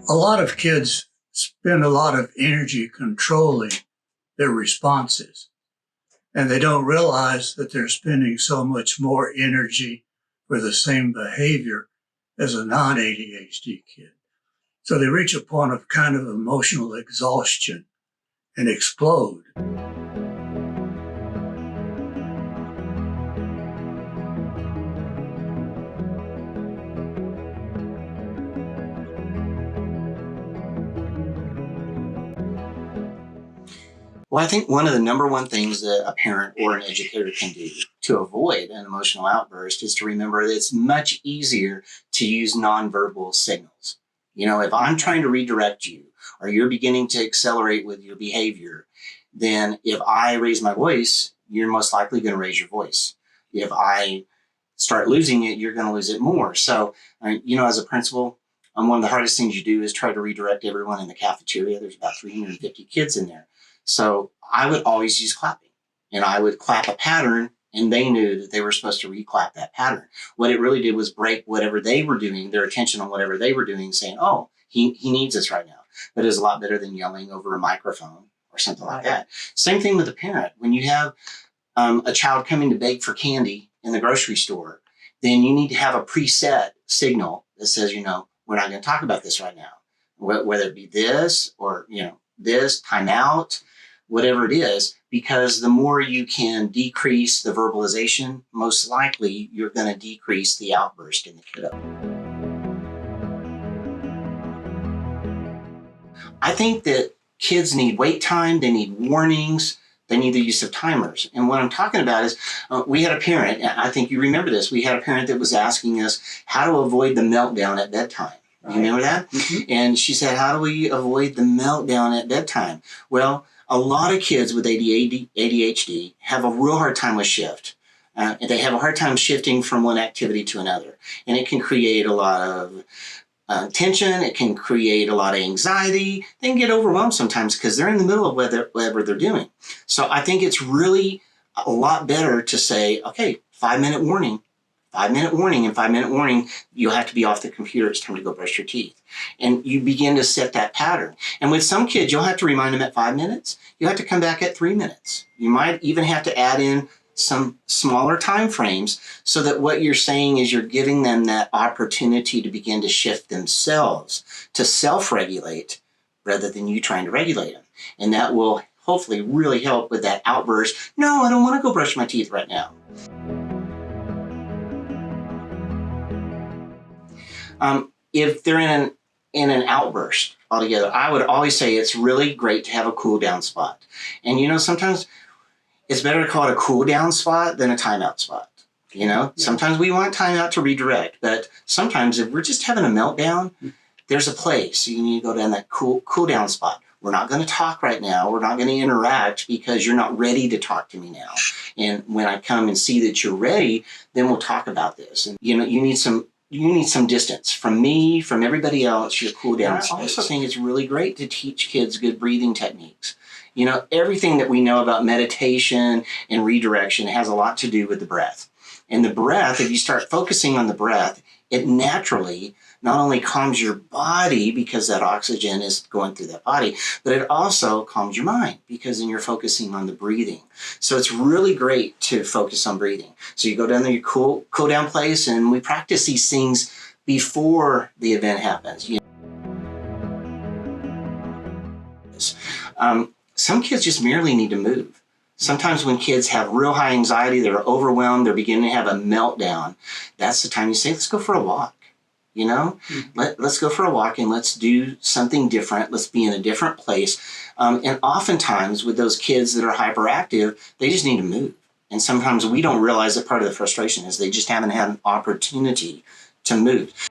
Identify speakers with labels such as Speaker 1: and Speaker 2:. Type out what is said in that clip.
Speaker 1: A lot of kids spend a lot of energy controlling their responses, and they don't realize that they're spending so much more energy for the same behavior as a non-ADHD kid. So they reach a point of kind of emotional exhaustion and explode.
Speaker 2: Well, I think one of the number one things that a parent or an educator can do to avoid an emotional outburst is to remember that it's much easier to use nonverbal signals. If I'm trying to redirect you or you're beginning to accelerate with your behavior, then if I raise my voice, you're most likely going to raise your voice. If I start losing it, you're going to lose it more. So, as a principal, one of the hardest things you do is try to redirect everyone in the cafeteria. There's about 350 kids in there. So I would always use clapping, and I would clap a pattern, and they knew that they were supposed to reclap that pattern. What it really did was break whatever they were doing, their attention on whatever they were doing, saying, oh, he needs us right now. But it is a lot better than yelling over a microphone or something like that. Same thing with a parent. When you have a child coming to beg for candy in the grocery store, then you need to have a preset signal that says, we're not going to talk about this right now. Whether it be this or, this, time out, whatever it is, because the more you can decrease the verbalization, most likely you're going to decrease the outburst in the kiddo. I think that kids need wait time, they need warnings, they need the use of timers. And what I'm talking about is we had a parent, I think you remember this, we had a parent that was asking us how to avoid the meltdown at bedtime. Right. You remember that? Mm-hmm. And she said, how do we avoid the meltdown at bedtime? Well, a lot of kids with ADHD have a real hard time with shift. And they have a hard time shifting from one activity to another. And it can create a lot of tension. It can create a lot of anxiety. They can get overwhelmed sometimes because they're in the middle of whatever they're doing. So I think it's really a lot better to say, okay, 5-minute warning. 5-minute warning, and 5-minute warning, you'll have to be off the computer. It's time to go brush your teeth. And you begin to set that pattern. And with some kids, you'll have to remind them at 5 minutes. You have to come back at 3 minutes. You might even have to add in some smaller time frames so that what you're saying is you're giving them that opportunity to begin to shift themselves, to self-regulate rather than you trying to regulate them. And that will hopefully really help with that outburst. No, I don't want to go brush my teeth right now. If they're in an outburst altogether, I would always say it's really great to have a cool down spot. And sometimes it's better to call it a cool down spot than a timeout spot. Sometimes we want timeout to redirect, but sometimes if we're just having a meltdown, there's a place. You need to go down that cool down spot. We're not going to talk right now. We're not going to interact because you're not ready to talk to me now. And when I come and see that you're ready, then we'll talk about this. And you need some distance from me, from everybody else, your cool down space. I also think it's really great to teach kids good breathing techniques. Everything that we know about meditation and redirection has a lot to do with the breath. And the breath, if you start focusing on the breath, it naturally not only calms your body because that oxygen is going through that body, but it also calms your mind because then you're focusing on the breathing. So it's really great to focus on breathing. So you go down to your cool down place, and we practice these things before the event happens. Some kids just merely need to move. Sometimes when kids have real high anxiety, they're overwhelmed, they're beginning to have a meltdown, that's the time you say, let's go for a walk. Let's go for a walk and let's do something different. Let's be in a different place. And oftentimes with those kids that are hyperactive, they just need to move. And sometimes we don't realize that part of the frustration is they just haven't had an opportunity to move.